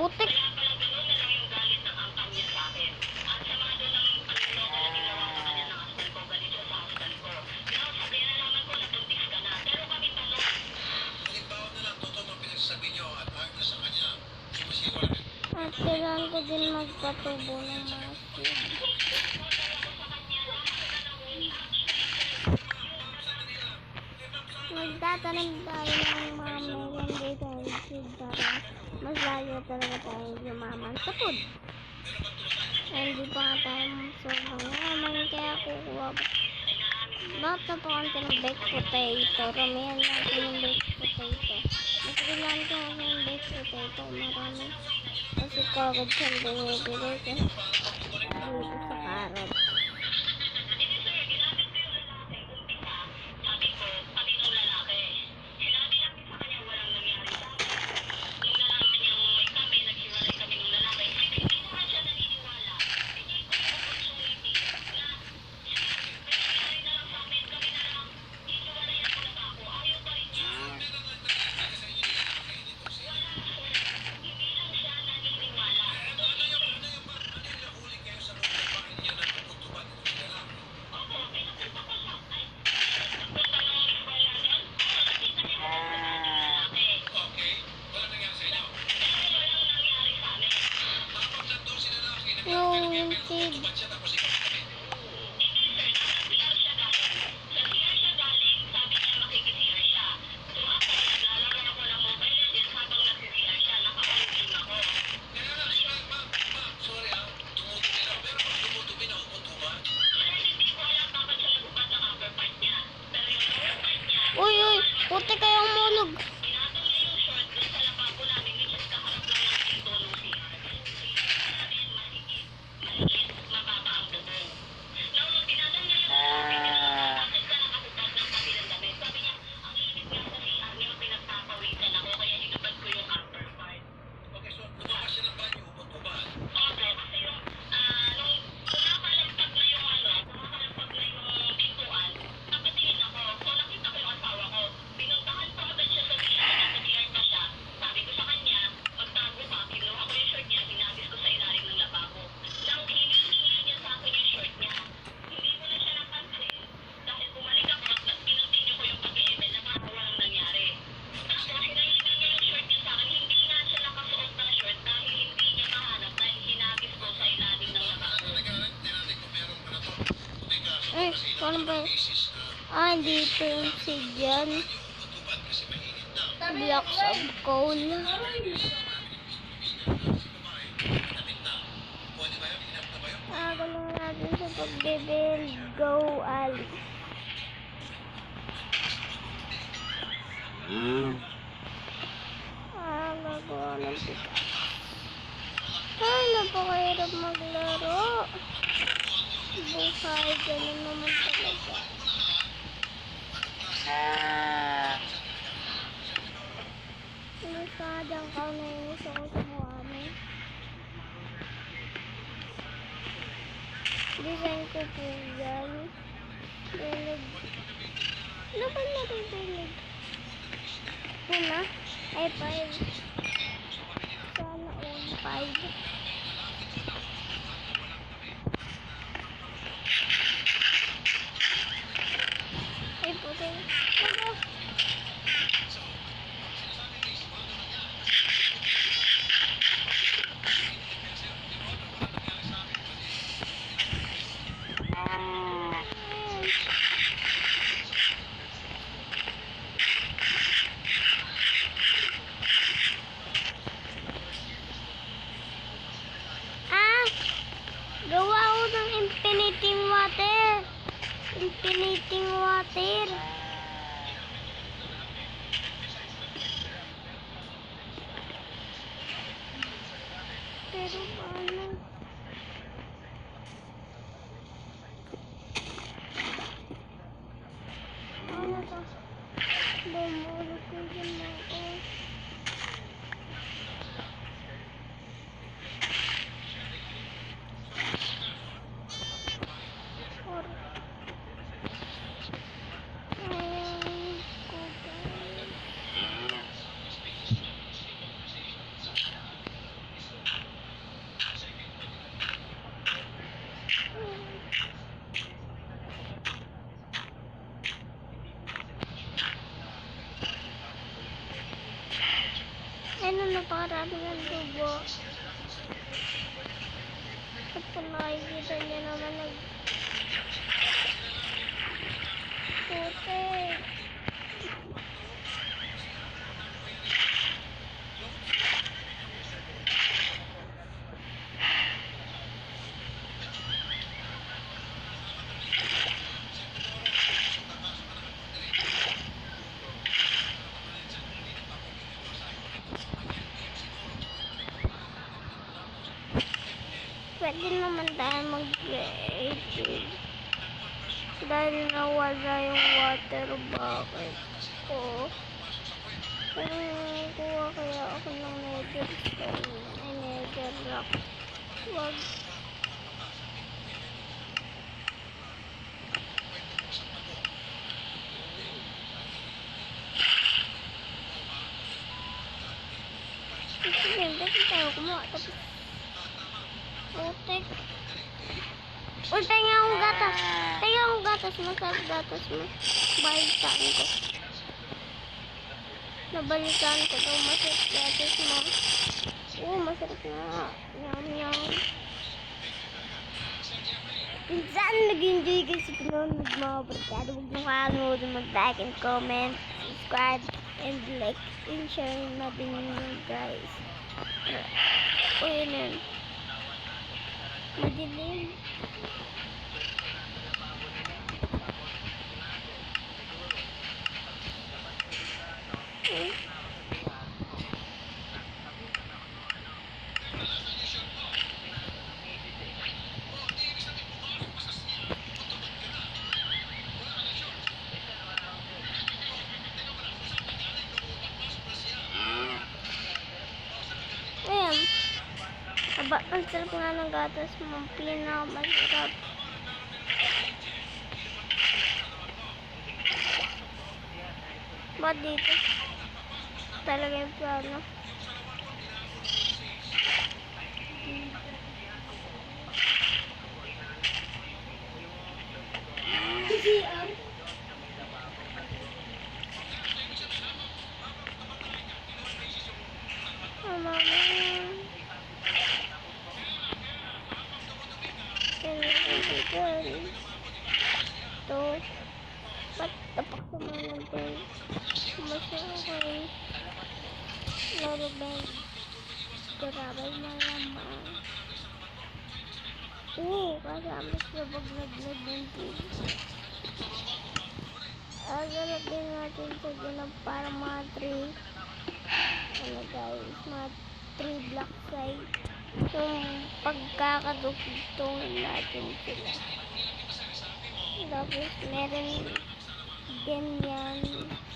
Putik. At kailangan ko din magpatubo ng mga seed. Magtatanim tayo ng mga maganda tayo seed para mas lalo talaga tayo yumaman sa food. Hindi pa nga tayo sobrang yaman kaya kukuha bakit na po konti ng baked potato. Ramihan natin yung baked potato. Mas kailangan ko yung baked potato marami. Kasi kagad siyang binibili dito sa carrot. Yung seed. Uy, puti kayong mulog. Paano ba? Dito yung seed yan. Blocks of coal. Gano'n natin sa pag-build. Go, Ali. Gagawa ng pika. Napakahirap maglaro. Buhay, gano'n naman talaga. Masyadang kaunayos ako sa buwan. Design ko po yan. Bilig. Ano ba naribilig? Una? Ay, 5. Sana all 5. Ay, puti. Ano? Gawa ko ng infiniting water. Infiniting water. Pero paano? Ano to? Bumulog ko dyan ako. napakaraming ang tubo. At kung nakikita niyo naman putik. Pwede naman tayo mag-creative. Dahil nawala yung water bucket ko. Kuha kaya ako ng nether stone. Ay, nether rock. Wag. Sige, bakit tayo kumuha? Tapos, putik. Uy, tingnan akong gatas. Tingnan akong gatas. Masarap gatas mo. Balikan ko. Nabalikan ko daw masarap gatas mo. Masarap nga. Yum, yum. Kung saan nag-enjoy kayo sa pinanood mga barkada, huwag nyo kakalimutan mag-like and comment, subscribe, and like, and share natin yun guys. Yun yun. Madilim. Ayan. Ang sarap nga ng gatas mo. Pinakamasarap. Ba't dito? Talaga yung plano. Mama. Ito. Tapak naman natin. Masakay. Laro bag. Grabe malamang. Kasama sa baglaglag ng TV. Agalagin natin sa ganang para mga 3. Ano guys, mga 3 block side. Yung pagkakadugtungin natin sila. Tapos meron ganyan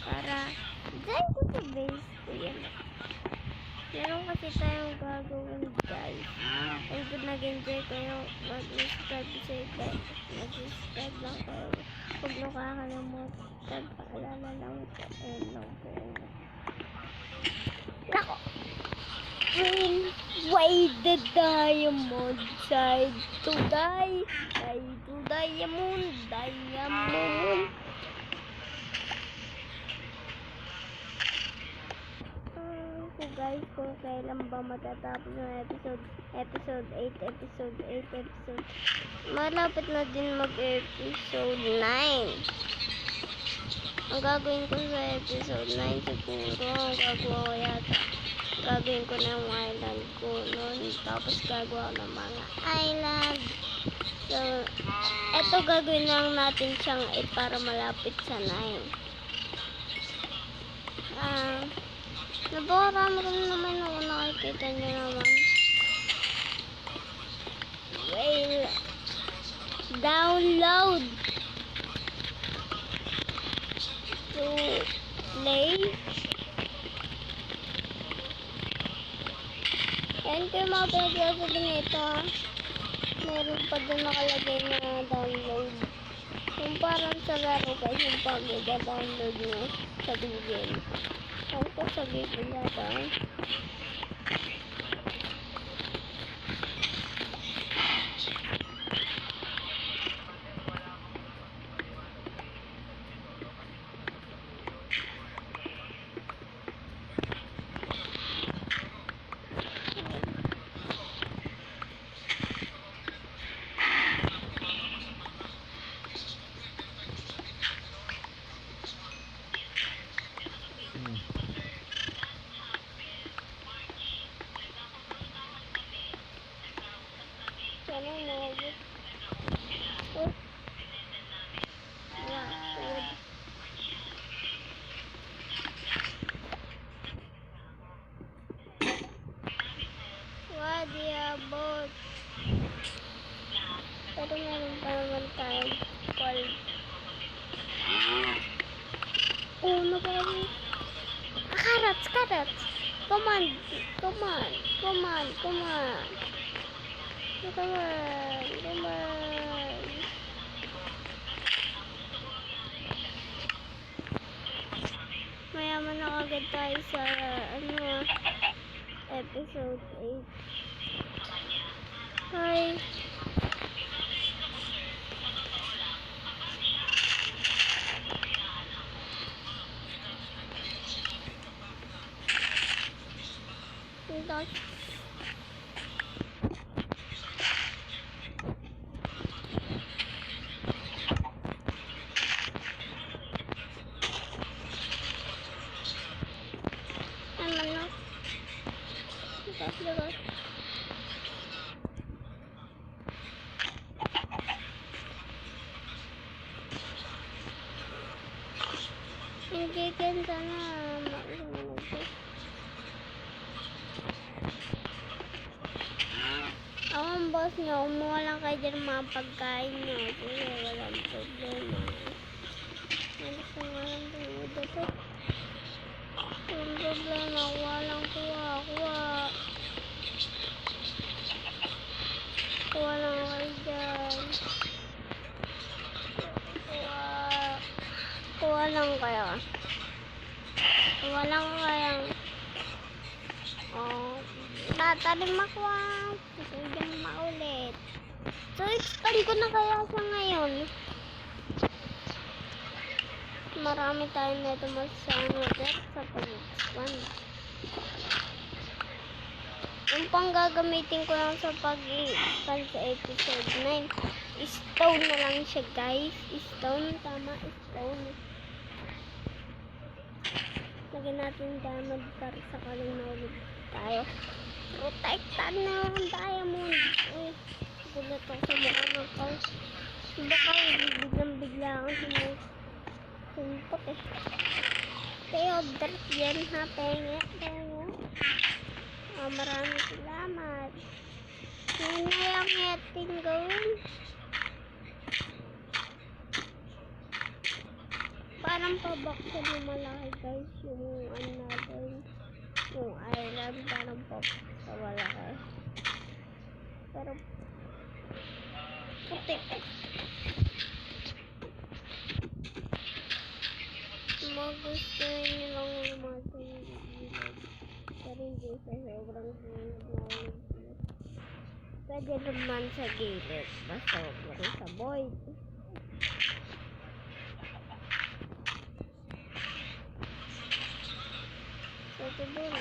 para dahil ko sa base ko yan. Meron kasi tayong gagawin guys. And kung nag-enjoy kayo, mag-subscribe mag-subscribe lang kayo. Huwag nyo kakalimutan, paalala lang ito. Ayun lang po. Nako! Why the diamond side to die? Side to diamond, diamond. Guys, kung kailan ba matatapos ng episode 8. Malapit na din mag-episode 9. Ang gagawin ko sa episode 9 siguro, gagawin ko na yung island ko nun. Tapos gagawa ng mga island. So, eto gagawin lang natin siyang 8 para malapit sa 9. Napakarami ko naman ako nakikita nyo naman. Well, download to play. Yan ko yung mga pinagsasabi nito. Meron pa doon nakalagay na download. Yung parang sa laro guys, yung pag-download nyo sa Google. Saan ko sa Google yata? di abot. Pero meron pa naman tayong call. Uno pa rin. Carrots, carrots. Come on, come on, come on, come on. Come on, come on. Mayaman na agad tayo sa, episode 8. Hi. Tapos, naman na. Tapos, hindi ganda na. Ako ang boss niyo, kumuha lang kayo dyan ng mga pagkain niyo. Sige, walang problema. Alis ko nga lang dito to. Walang problema, walang kuha. Kuha lang kayo dyan. Kuha lang kayo. Kuha lang kayo. Oh, tatalim makuha. Sige maulit. So, expand ko na kaya sa ngayon. Marami tayo na ito masano sa pag-expand. Yung pang gagamitin ko lang sa pag-expand sa episode 9. Stone na lang siya, guys. Stone, tama, stone. Lagyan natin diamond para sa kaling na ulit tayo. Protectan na yung diamond. Uy, gulat ako sa mukha ng call. Baka biglang-bigla akong sumpot eh. Kaya order yan ha, pengen. Oh, maraming salamat. Yan na yung ating gawin. Parang pabaksa na malaki guys yung natin. Yung island parang pabaksa malaki. Pero putik. Magustuhin nyo lang yung mga gilid. Pero hindi sa sobrang gilid na ulit. Pwede naman sa gilid. Basta sobrang sa void. So, ito din.